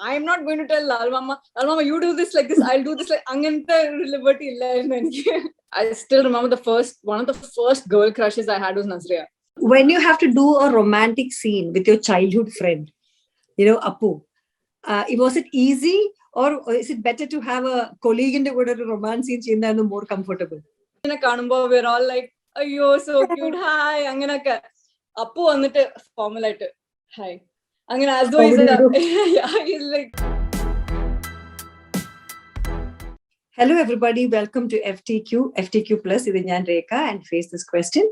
I'm not going to tell Lal Mama, you do this like this, I'll do this like angante liberty illa. I still remember one of the first girl crushes I had was Nazria. When you have to do a romantic scene with your childhood friend, Appu, was it easy or is it better to have a colleague in the romance scene and more comfortable? We're all like, ayyo, so cute, hi, anganaka. Appu vannittu formal aayittu, hi. Angana as though he's like. Hello everybody, welcome to FTQ Plus. This is Rekha and face this question.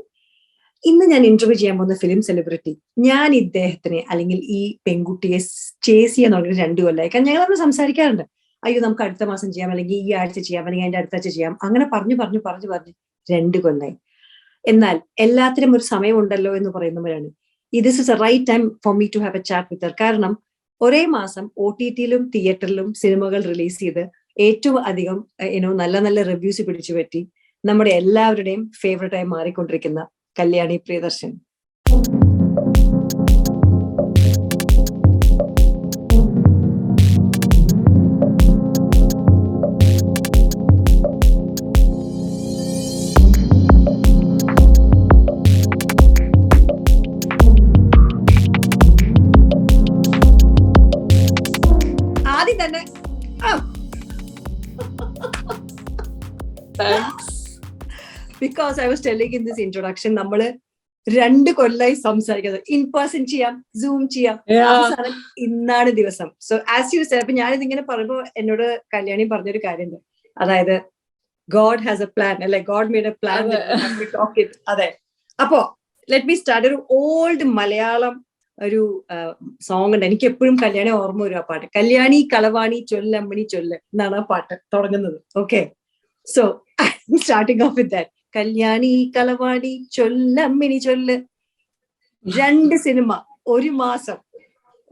ഇന്ന് ഞാൻ interview ചെയ്യാൻ പോകുന്ന film celebrity, ഞാൻ ഇദ്ദേഹത്തിനെ അല്ലെങ്കിൽ ഈ പെൺകുട്ടിയെ chase ചെയ്യാൻ തുടങ്ങി 2 കൊല്ലമായി. കാരണം ഞങ്ങൾ നമ്മൾ സംസാരിക്കാറുണ്ട്, അയ്യോ നമുക്ക് അടുത്ത മാസം ചെയ്യാം, അല്ലെങ്കിൽ ഈ ആഴ്ച ചെയ്യാം, അല്ലെങ്കിൽ അതിന്റെ അടുത്ത ആഴ്ച ചെയ്യാം, അങ്ങനെ പറഞ്ഞു 2 കൊല്ലമായി. എന്നാൽ എല്ലാത്തിനും ഒരു സമയമുണ്ടല്ലോ എന്ന് പറയുന്നവരാണ്. This is a right time for me to have a chat with her. കാരണം ഒരേ മാസം OTTയിലും തിയേറ്ററിലും സിനിമകൾ റിലീസ് ചെയ്ത് ഏറ്റവും അധികം നല്ല നല്ല റിവ്യൂസ് പിടിച്ചു പറ്റി നമ്മുടെ എല്ലാവരുടെയും ഫേവറേറ്റായി മാറിക്കൊണ്ടിരിക്കുന്ന Kalyani Priyadarshan. ആദ്യം തന്നെ Thanks. Because I was telling in this introduction, നമ്മള് 2 കൊല്ലമായി സംസാരിക്കുന്നത്. ഇൻ പേഴ്സൺ ചെയ്യാം, സൂം ചെയ്യാം, ഇന്നാണ് ദിവസം. സോ ആസ് യു സെഡ്, അപ്പൊ ഞാനിതിങ്ങനെ പറയുമ്പോ എന്നോട് കല്യാണി പറഞ്ഞൊരു കാര്യമുണ്ട്, അതായത് ഗോഡ് ഹാസ് എ പ്ലാൻ, അല്ലെ, ഗോഡ് മേഡ് എ പ്ലാൻ. അതെ. അപ്പോ ലെറ്റ് മീ സ്റ്റാർട്ട്. ഒരു ഓൾഡ് മലയാളം ഒരു സോങ് ഉണ്ട്, എനിക്ക് എപ്പോഴും കല്യാണി ഓർമ്മ വരും ആ പാട്ട്. കല്യാണി കളവാണി ചൊല്ലമ്മണി ചൊല്ല് എന്നാണ് ആ പാട്ട് തുടങ്ങുന്നത്. Okay, so starting off with that. കല്യാണി കളവാണി ചൊല്ലമ്മിനി ചൊല്ല്, 2 സിനിമ ഒരു മാസം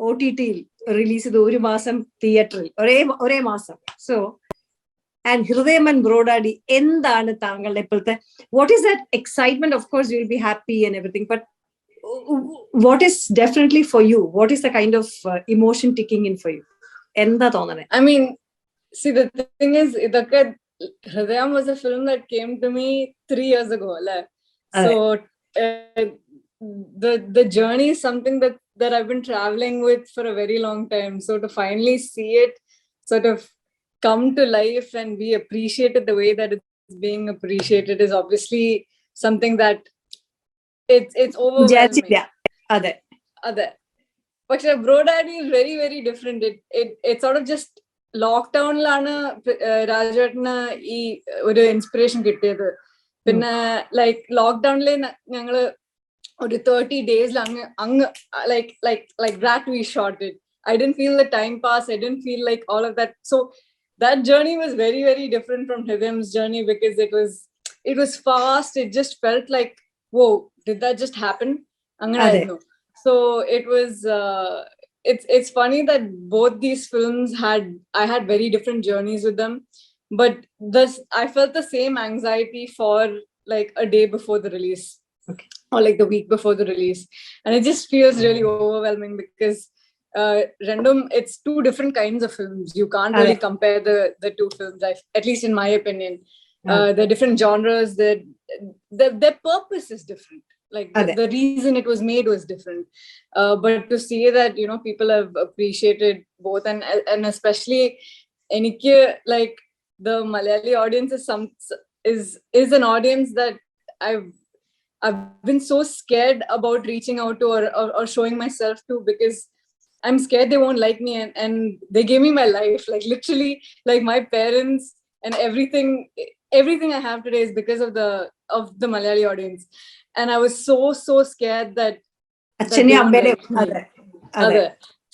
OTTയിൽ റിലീസ് ചെയ്ത്, 1 മാസം തിയേറ്ററിൽ, ഒരേ മാസം. സോ ആൻഡ് ഹൃദയം ആൻഡ് ബ്രോഡാഡി, എന്താണ് താങ്കളുടെ ഇപ്പോഴത്തെ, what is that excitement? Of course you will be happy and everything, but what is definitely for you, what is the kind of emotion ticking in for you? എന്താ തോന്നണേ? I mean, see, the thing is, ഇതൊക്കെ Hridayam was a film that came to me 3 years ago. So the journey is something that I've been traveling with for a very long time. So to finally see it sort of come to life and be appreciated the way that it's being appreciated is obviously something that it's overwhelming. But Bro Daddy is very, very different. It's sort of just ലോക്ക്ഡൌണിലാണ് രാജേട്ടന് ഈ ഒരു inspiration കിട്ടിയത്. പിന്നെ like ലോക്ക്ഡൌണില് ഞങ്ങള് ഒരു 30 days അങ്ങ് like that we shot it. I didn't feel the time pass. I didn't feel like all of that. So that journey was very, very different from Hridayam's journey because it was fast. It just felt like, whoa, did that just happen? So it was it's funny that both these films I had very different journeys with them, but I felt the same anxiety for like a day before the release, or like the week before the release, and it just feels really overwhelming because random, it's 2 different kinds of films. You can't really compare the 2 films, at least in my opinion. They're different genres. Their purpose is different. Like the reason it was made was different, but to see that people have appreciated both, and especially enike, like the Malayali audience is an audience that I've been so scared about reaching out to or showing myself to, because I'm scared they won't like me, and they gave me my life, like literally, like my parents and everything I have today is because of the Malayali audience. And I was so scared that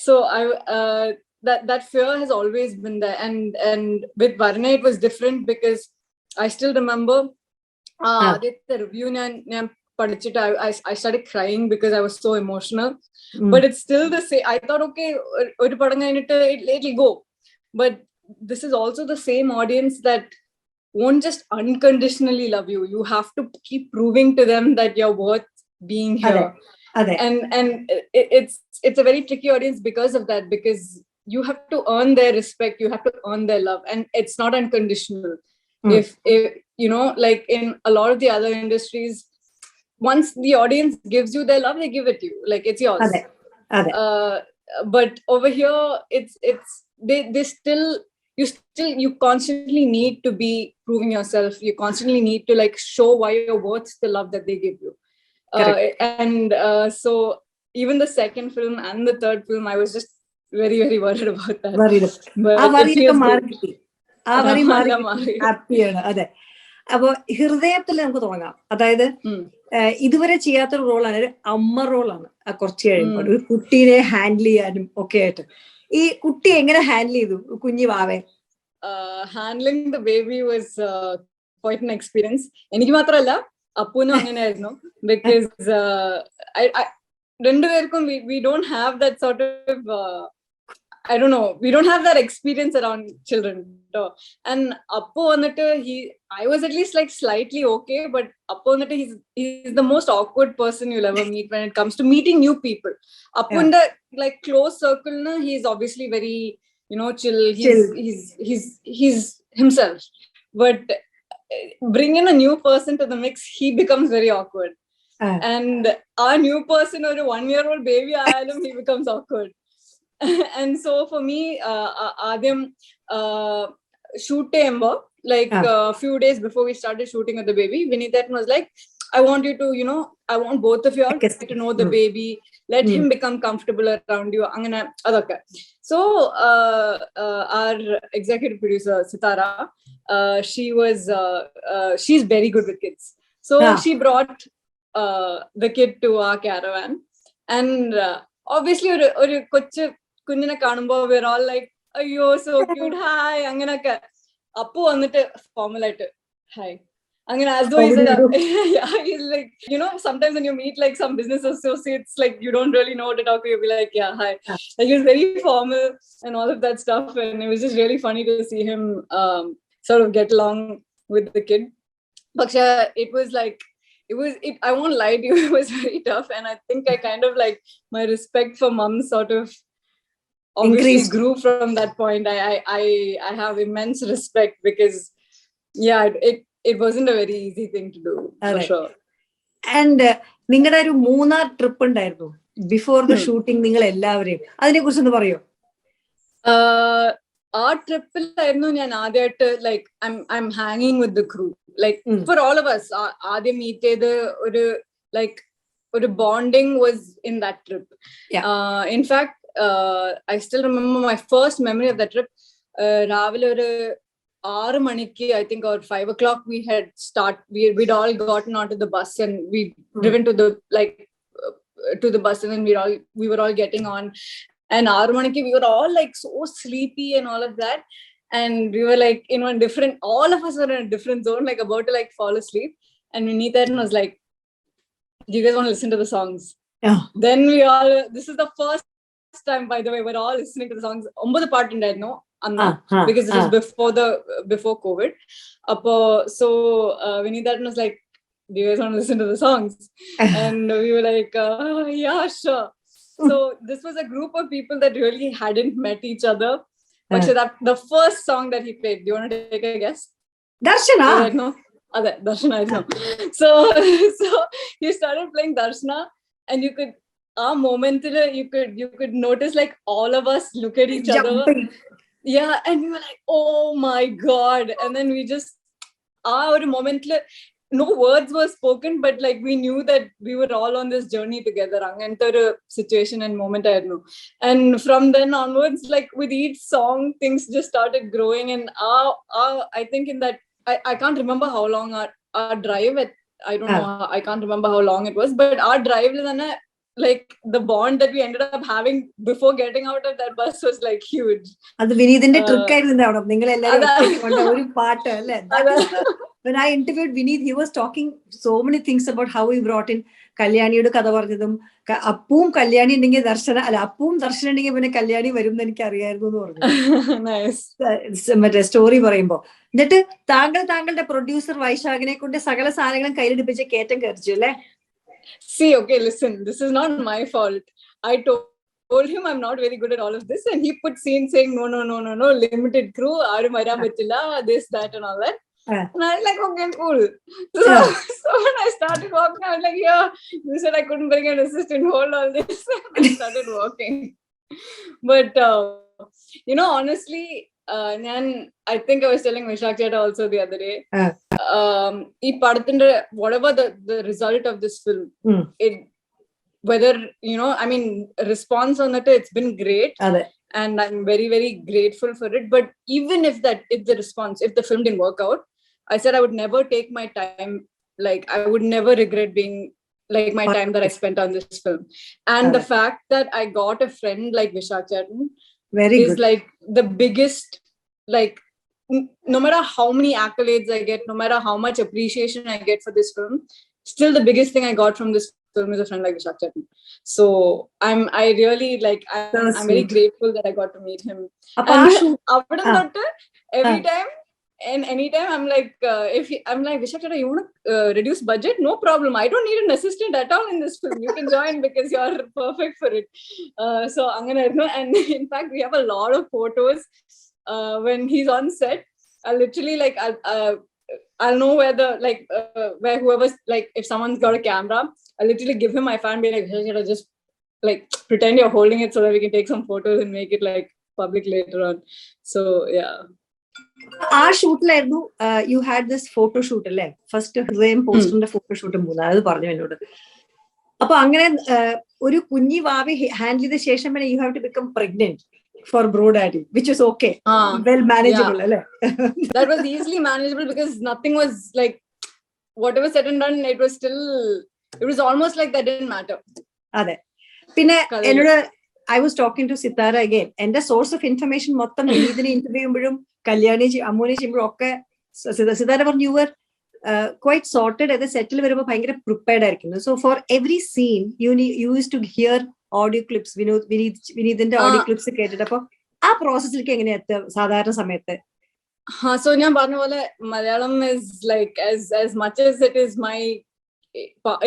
so that fear has always been there, and with Varna it was different because I still remember the review I started crying because I was so emotional. But it's still the same. I thought, okay, it'll go, but this is also the same audience that won't just unconditionally love you. You have to keep proving to them that you're worth being here. And it's a very tricky audience because of that, because you have to earn their respect, you have to earn their love, and it's not unconditional. If you know, like in a lot of the other industries, once the audience gives you their love, they give it to you, like it's yours. But over here, it's they still, you constantly need to be proving yourself, you constantly need to like show why you're worth the love that they give you. So even the second film and the third film, I was just very, very worried about that. ഹാപ്പിയാണ്. അതെ. അപ്പൊ ഹൃദയത്തിൽ നമുക്ക് തുടങ്ങാം. അതായത് ഇതുവരെ ചെയ്യാത്തൊരു റോളാണ്, ഒരു അമ്മ റോളാണ്. കുറച്ച് കഴിയുമ്പോൾ ഒരു കുട്ടീനെ ഹാൻഡിൽ ചെയ്യാനും ഒക്കെ ആയിട്ട്. ഈ കുട്ടി എങ്ങനെ ഹാൻഡിൽ ചെയ്തു കുഞ്ഞു വാവേ? Handling the baby was quite an experience. എനിക്ക് മാത്രമല്ല, അപ്പൂനും അങ്ങനെയായിരുന്നു. ബിക്കോസ് രണ്ടുപേർക്കും we don't have that sort of I don't know, we don't have that experience around children. And Appo vanittu, I was at least like slightly okay, but Appo vanittu, he's the most awkward person you'll ever meet when it comes to meeting new people. Appo in the like close circle na, he's obviously very, you know, chill. He's himself. But bring in a new person to the mix, he becomes very awkward. And our new person, or a 1-year-old baby ayalum, he becomes awkward. And so for me, Adyam shoot tembo, like a few days before we started shooting with the baby, Vinithan was like, I want you to, you know, I want both of you all to know the baby, let him become comfortable around you. Angana adakka. So our executive producer Sitara, she's very good with kids. So she brought the kid to our caravan, and obviously ഒരു കൊച്ചു കുഞ്ഞിനെ കാണുമ്പോൾ we're all like, അയ്യോ so cute, hi അങ്ങനൊക്കെ. അപ്പു വന്നിട്ട് formal ആയിട്ട് hi അങ്ങനെ, as though he's like, you know, sometimes when you meet like some business associates, like you don't really know what to talk to, you'll be like, yeah, hi. Like he was very formal and all of that stuff, and it was just really funny to see him sort of get along with the kid. But it was like, I won't lie to you, it was very tough, and I think I kind of like, my respect for mums sort of obviously increased. Grew from that point. I have immense respect, because yeah, it wasn't a very easy thing to do, for sure. And നിങ്ങളുടെ ഒരു Munnar trip ഉണ്ടായിരുന്നു before the shooting, നിങ്ങൾ എല്ലാവരെയും അതിനെ കുറിച്ച് ഒന്ന് പറയോ? ആ ട്രിപ്പിലായിരുന്നു ഞാൻ ആദ്യമായിട്ട് like I'm hanging with the crew, like for all of us. ആദ്യം മീറ്റ് ചെയ്ത് ഒരു bonding was in that trip. In fact, I still remember my first memory of that trip. രാവിലെ ഒരു 6 മണിക്ക്, I think, or 5 o'clock, we'd all gotten onto the bus, and we driven to the bus, and then we were all getting on. And 6 maniki, we were all like so sleepy and all of that, and we were like in one different, all of us were in a different zone, like about to like fall asleep. And Vinithan was like, do you guys want to listen to the songs? Then this is the first time, by the way, we're all listening to the songs. 9 part undayirunno anna, because this was before COVID. So Vinithan was like, do you guys want to listen to the songs? And we were like, yeah, sure. So this was a group of people that really hadn't met each other. But the first song that he played, do you want to take a guess? Darshana. No, Darshana, I know. So he started playing Darshana, and you could you could notice like all of us look at each other. Yeah, and we were like, oh my god. And then we just our moment, no words were spoken, but like we knew that we were all on this journey together. Angantara situation and moment I know. And from then onwards, like with each song, things just started growing. And I think in that, I can't remember how long our drive I don't know, I can't remember how long it was, but our drive is like the bond that we ended up having before getting out of that bus was like huge. അത് വിനീതിന്റെ trick ആയിരുന്നു അവിടെ, നിങ്ങൾ എല്ലാവരും ഒരു പാട്ട് അല്ലേ? When I interviewed Vineet, he was talking so many things about how he brought in കല്യാണിയുടെ കഥ പറഞ്ഞതും, അപ്പവും കല്യാണി ഉണ്ടെങ്കിൽ അപ്പവും ദർശനം ഉണ്ടെങ്കിൽ പിന്നെ കല്യാണി വരും എന്ന് എനിക്ക് അറിയായിരുന്നു എന്ന് പറഞ്ഞു. മറ്റേ സ്റ്റോറി പറയുമ്പോ. എന്നിട്ട് താങ്കളുടെ പ്രൊഡ്യൂസർ വൈശാഖിനെ കൊണ്ട് സകല സാധനങ്ങളും കയ്യിലെടുപ്പിച്ച് കയറ്റം കയറിച്ചു അല്ലേ? See, okay, listen, this is not my fault. I told told him I'm not very good at all of this, and he put scenes saying no, limited crew, aarum varan pattilla, this, that, and all that. And I was like, okay, cool. So when I started walking, I was like, yeah, you said I couldn't bring an assistant, hold all this. And I started walking. But honestly, I think I was telling Vishak Cheta also the other day, whatever the result of this film, whether, response on it, it's been great. And I'm very, very grateful for it. But even if the film didn't work out, I said I would never take my time. Like, I would never regret being, like, my time that I spent on this film. And the fact that I got a friend like Vishak Chatan is good. Like the biggest, like, no matter how many accolades I get, no matter how much appreciation I get for this film, still the biggest thing I got from this film is a friend like Vishak Chatan. So I'm very grateful that I got to meet him. And every time and anytime I'm like, Vishak Cheta, you want to reduce budget? No problem. I don't need an assistant at all in this film. You can join because you're perfect for it. So I'm gonna, and in fact, we have a lot of photos when he's on set. I'll literally, like, I'll know where where whoever's, like, if someone's got a camera, I'll literally give him my phone, be like, just like pretend you're holding it so that we can take some photos and make it like public later on. So yeah. ആ ഷൂട്ടിലായിരുന്നു you had this photo shoot അല്ലേ? First Hridayam പോസ്റ്ററിന്റെ photo shoot അത് പറഞ്ഞു എന്നോട്. അപ്പൊ അങ്ങനെ ഒരു കുഞ്ഞി വാവി ഹാൻഡിൽ ചെയ്ത ശേഷം പിന്നെ you have to become pregnant for Bro Daddy, which is okay, well manageable. That was easily manageable because nothing was like, whatever said and done, it was almost like that didn't matter. Ade pinne enoda I was talking to Sitara again, and the source of information mottham idine interview ചെയ്യുമ്പോഴും കല്യാണി അമ്മൂനെ ചെയ്യുമ്പോഴും ഒക്കെ Sitara പറഞ്ഞു you were quite sorted at the settle വരുമ്പോൾ ഭയങ്കര prepared ആയിരിക്കുന്നു. So for every scene you used to hear audio clips, വിനീതിന്റെ audio clips കേട്ടിട്ട്. അപ്പൊ ആ പ്രോസസ്സിലേക്ക് എങ്ങനെയാ എത്തുക സാധാരണ സമയത്ത്? So ഞാൻ പറഞ്ഞ പോലെ Malayalam is like, as much as it is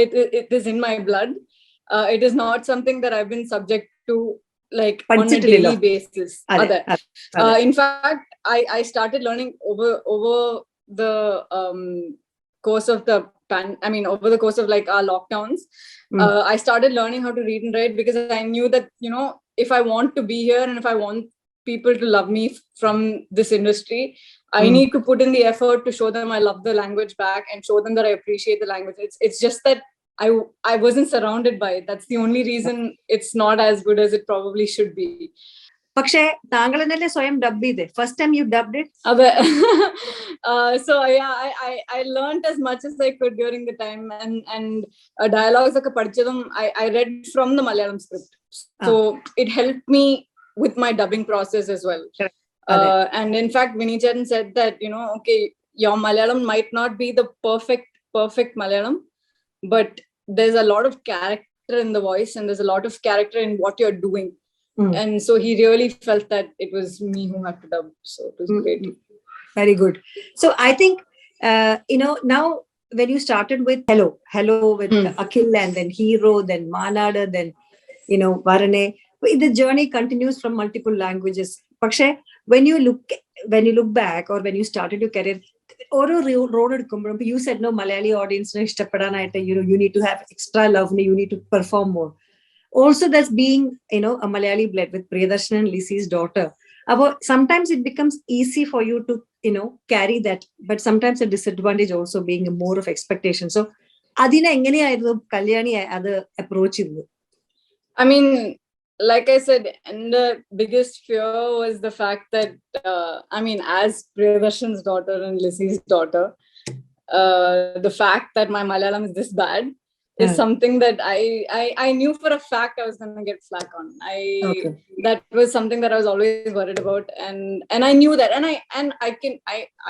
it is in my blood, it is not something that I've been subject to, like, on a daily basis. In fact, I started learning over the course of the over the course of, like, our lockdowns. I started learning how to read and write because I knew that, if I want to be here and if I want people to love me from this industry, I need to put in the effort to show them I love the language back and show them that I appreciate the language. It's just that I wasn't surrounded by it. That's the only reason it's not as good as it probably should be. പക്ഷേ താങ്കൾ തന്നെയല്ലേ സ്വയം dub ചെയ്തേ? First time you dubbed it? അതെ. So yeah, I learned as much as I could during the time, and dialogues ഒക്കെ പഠിച്ചതും I read from the Malayalam script. So it helped me with my dubbing process as well. And in fact, Vinny Charan said that, okay, your Malayalam might not be the perfect Malayalam, but there's a lot of character in the voice and there's a lot of character in what you're doing. And so he really felt that it was me who had to dub. So it was great. Very good. So I think, now when you started with Hello with Akhil, and then Hero, then Manada, then, Varane, the journey continues from multiple languages. പക്ഷേ when you look back or when you started your career, ഓരോ road എടുക്കുമ്പോഴും you said no, Malayali audience ഇഷ്ടപ്പെടാനായിട്ട് you need to have extra love, you need to perform more. Also, that's being, a Malayali blood with Priyadarshan and Lizzie's daughter. Sometimes it becomes easy for you to, carry that, but sometimes a disadvantage also being more of expectation. So, adina enganeyayirunnu Kalyani adu approach cheyidu? I mean, like I said, and the biggest fear was the fact that, as Priyadarshan's daughter and Lizzie's daughter, the fact that my Malayalam is this bad is something that I knew for a fact I was going to get flack on. That was something that I was always worried about, and I knew that, and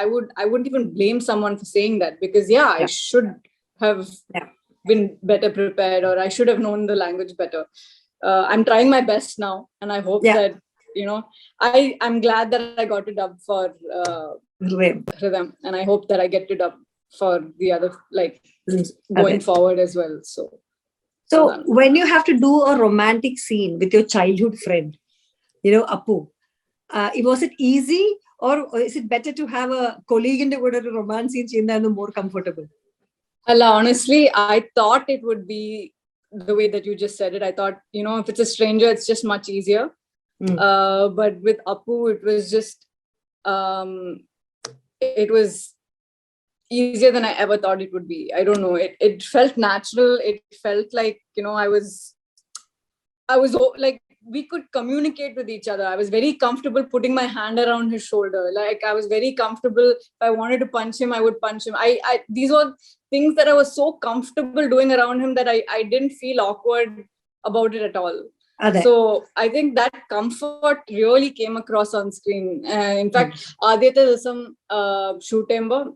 I wouldn't even blame someone for saying that, because I should have been better prepared, or I should have known the language better. I'm trying my best now, and I hope that, I'm glad that I got to dub for Hridayam, and I hope that I get to dub for the other, like, going forward as well. So when you have to do a romantic scene with your childhood friend, Appu, was it easy, or is it better to have a colleague in the romance scene and more comfortable? Honestly, I thought it would be the way that you just said it. I thought, if it's a stranger, it's just much easier. But with Appu, it was just, it was easier than I ever thought it would be. I don't know. It felt natural. It felt like, I was like, we could communicate with each other. I was very comfortable putting my hand around his shoulder. Like, I was very comfortable. If I wanted to punch him, I would punch him. These were things that I was so comfortable doing around him that I didn't feel awkward about it at all. So I think that comfort really came across on screen. In fact, Aditya, there's some shoot timber.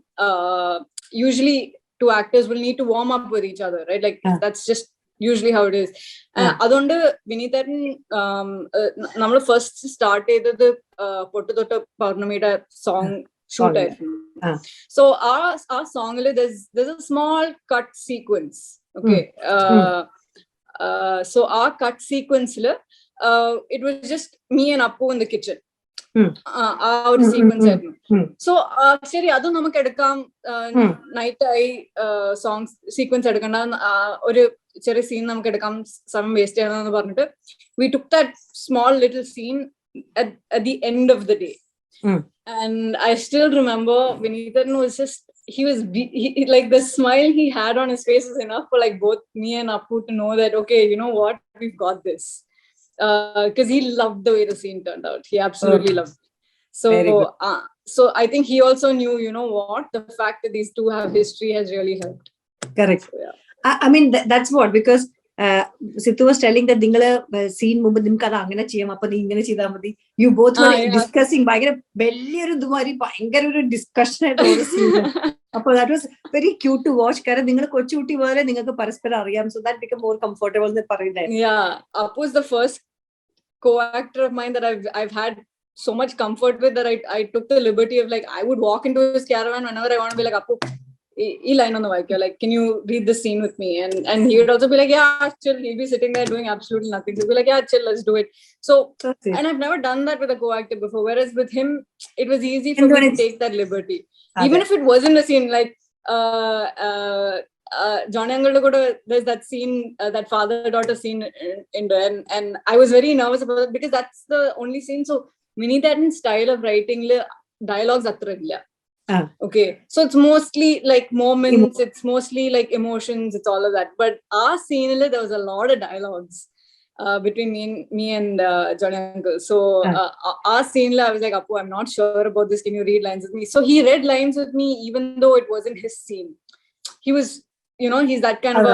Usually, two actors will need to warm up with each other, right? Like, that's just usually how it is. അതുകൊണ്ട് വിനീതൻ നമ്മൾ first start ചെയ്തത് പൊട്ടു തൊട്ട് പൗർണമിയുടെ song shoot ആയിരുന്നു. So ആ സോങ്ങില് there's a small cut sequence. Okay. So our cut sequence, it was just me and Appu in the kitchen. Our sequence. So ശരി അതും നമുക്ക് എടുക്കാം, നൈറ്റ് ആയി സോങ്സ് സീക്വൻസ് എടുക്കണ്ട, ഒരു ചെറിയ സീൻ നമുക്ക് എടുക്കാം, സമയം വേസ്റ്റ് ചെയ്യണമെന്ന് പറഞ്ഞിട്ട് we took that small little scene at the end of the day. And I still remember Vinithan was just, he like the smile he had on his face was enough for like both me and Appu to know that, okay, you know what, we've got this. Because he loved the way the scene turned out. He absolutely loved it. So I think he also knew, you know what, the fact that these two have history has really helped. Correct. So, yeah. I mean, that's what, because Sithu was telling that ningal scene mumbu nimku adu angane cheyam, appo nee ingane cheyda madi. You both were discussing bhayangara velliyoru dumari bhayangara oru discussion aayittu oru scene. Appo that was very cute to watch. Karan ningal kochu kutti vole ningalku paraspara ariyam, so that became more comfortable nu parayunde. Yeah, Appu is the first co-actor of mine that I've had so much comfort with, that I took the liberty of, like, I would walk into his caravan whenever I want to be like, Appu, ee line on the mic, like, can you read this scene with me? And he would also be like, yeah, chill. He'll be sitting there doing absolutely nothing. He'll be like, yeah, chill, let's do it. So, and I've never done that with a co-actor before, whereas with him, it was easy for me to take that liberty. Even if it wasn't a scene, like, Johnny Uncle Kuda, there's that scene, that father-daughter scene in there, and I was very nervous about it because that's the only scene. So Vinithan's style of writing, dialogues atra illa. Okay, so it's mostly like moments, it's mostly like emotions, it's all of that. But our scene, there was a lot of dialogues between me and Johnny Uncle. So our scene, I was like, Appu, I'm not sure about this. Can you read lines with me? So he read lines with me, even though it wasn't his scene. He was, he's that kind of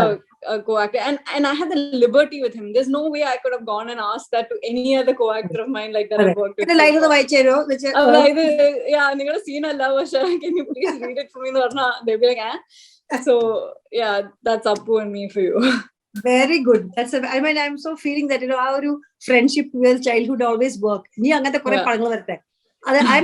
a co-actor, and I had the liberty with him. There's no way I could have gone and asked that to any other co-actor of mine, like that I've worked with. Yeah, ningala scene alla vasha, can you please read it for me? They'll be like, So yeah, that's Appu and me for you. Very good. I mean, I'm so feeling that, our friendship with childhood always work. I'm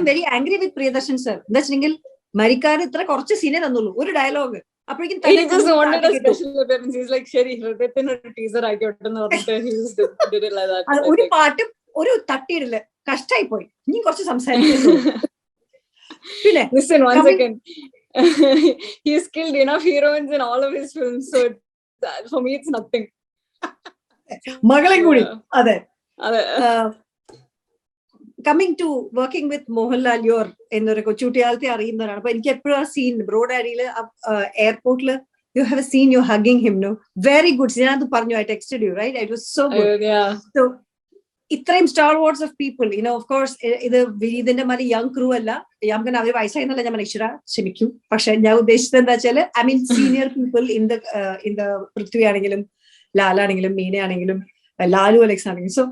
very angry with Priyadarshan sir. That's ningal Marikar itra korchu scene tannullu, oru dialogue. He just wanted a special appearance. He's like, Sherry, Hridayathin oru teaser aayikottennu പറഞ്ഞിട്ട് he just did it like that. ഒരു പാട്ട് ഒരു തട്ടിയിടില്ല, കഷ്ടായി പോയി. നീ കുറച്ച് സംസാരിക്കുന്നു. പിന്നെ listen, one second. He's killed enough heroines in all of his films, so for me it's nothing. മകളെ കൂടി അതെ. Coming to working with Mohanlal, you're in the കൊച്ചുകുട്ടിയാലത്തെ അറിയുന്നവരാണ്. അപ്പൊ എനിക്ക് എപ്പോഴും ആ scene ബ്രോഡാഡിയില് എയർപോർട്ടില് you have a scene, you're hugging him, no? Very good. ഞാൻ പറഞ്ഞു, I texted you, right? It was so good. So ഇത്രയും star wards of people, of course, ഇത് വിനീതിന്റെ മാതിരി young crew അല്ല. ഞാൻ അവർ വയസ്സായെന്നല്ല ഞാൻ ഈശ്വര ക്ഷമിക്കും. പക്ഷെ ഞാൻ ഉദ്ദേശിച്ചത് എന്താ വെച്ചാല്, I mean senior people in the Prithvi ആണെങ്കിലും ലാലാണെങ്കിലും മീനയാണെങ്കിലും ലാലു അലക്സ് ആണെങ്കിലും. സോ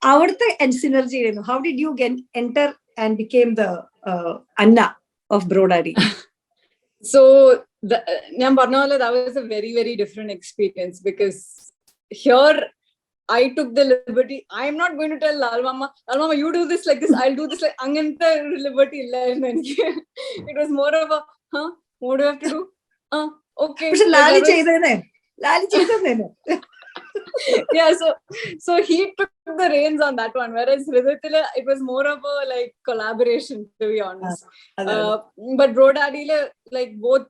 അവിടുത്തെ സിനർജി ആയിരുന്നു. How did you enter and became the Anna of Bro Daddy? So ഞാൻ പറഞ്ഞ പോലെ that was a very, very different experience, because here I took the liberty. I'm not going to tell Lal Mama, you do this like this, I'll do this like, angante liberty illa enakku. It was more of a, what do I have to do? Okay. പക്ഷെ Lali ചെയ്തേനെ Yeah, so he took the reins on that one, whereas Hridayathila, it was more of a like collaboration, to be honest. But Bro Daddy'le, like both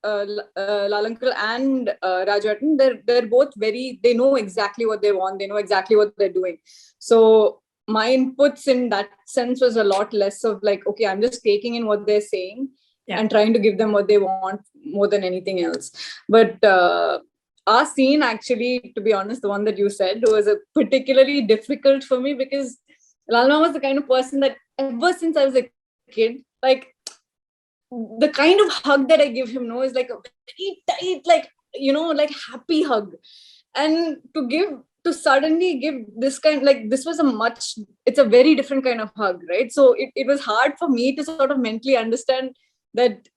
Lalankkal and Rajaratnam, they're both they know exactly what they want, they know exactly what they're doing. So my inputs in that sense was a lot less of like, okay, I'm just taking in what they're saying and trying to give them what they want more than anything else. But our scene, actually, to be honest, the one that you said, was a particularly difficult for me, because Lalma was the kind of person that ever since I was a kid, like the kind of hug that I give him, is like a very tight, like, like happy hug. And to suddenly give this kind, like, it's a very different kind of hug, right? So it was hard for me to sort of mentally understand that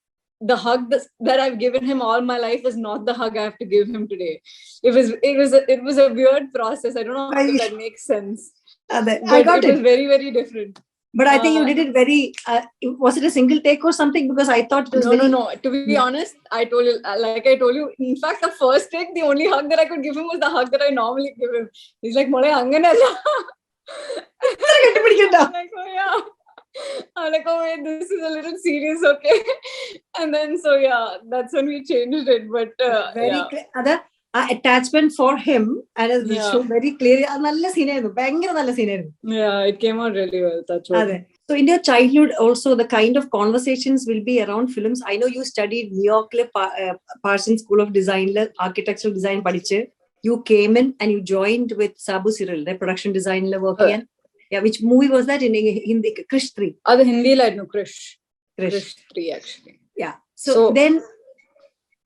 the hug that I've given him all my life is not the hug I have to give him today. It was a weird process. I don't know if that makes sense. I got it. It was very, very different. But I think you did it very. Was it a single take or something? Because I thought it was no. To be honest, I told you. In fact, the first take, the only hug that I could give him was the hug that I normally give him. He's like, "Mole anganalla." Like, oh yeah. I'm like, oh wait, this is a little serious, okay? And then that's when we changed it. But very clear. Attachment for him, and it's shown very clearly. Yeah, it came out really well. That's right. So in your childhood also, the kind of conversations will be around films. I know you studied New York Parsons School of Design, architectural design padiche. You came in and you joined with Sabu Cyril, the production design working. Yeah, which movie was that in Hindi? Krish 3. The Hindi like no Krish 3 actually. Yeah. So then,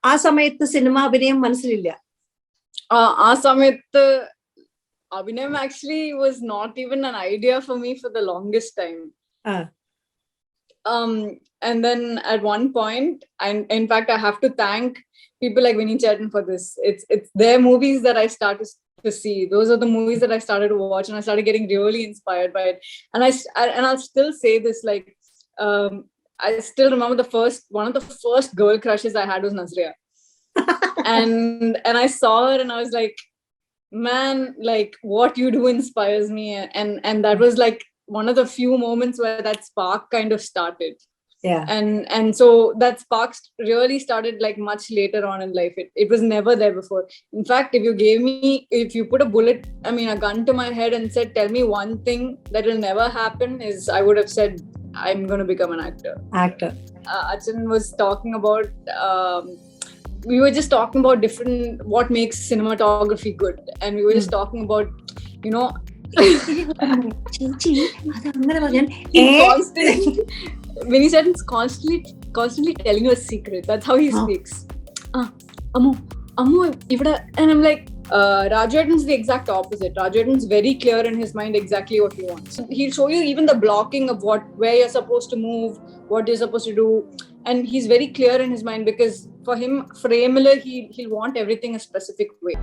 ആ സമയത്ത് cinema അഭിനയം മനസ്സിലില്ല. ആ സമയത്ത് Abhinayam actually was not even an idea for me for the longest time. And then at one point, and in fact, I have to thank people like Vinny Chetan for this. It's their movies that I started to see. Those are the movies that I started to watch, and I started getting really inspired by it. And I'll still say this, like, I still remember one of the first girl crushes I had was Nazriya. and I saw her and I was like, man, like what you do inspires me. And that was like one of the few moments where that spark kind of started. Yeah. And so that spark really started like much later on in life. It was never there before. In fact, if you put a gun to my head and said, tell me one thing that will never happen, is I would have said, I'm going to become an actor. Achin was talking about, we were just talking about what makes cinematography good. And we were just talking about, Vinny said it's constantly telling you a secret. That's how he speaks. Ammu, and I'm like, Rajaratnam's the exact opposite. Rajaratnam's very clear in his mind exactly what he wants. He'll show you even the blocking of where you're supposed to move, what you're supposed to do. And he's very clear in his mind, because for him, Framiller, he'll want everything a specific way.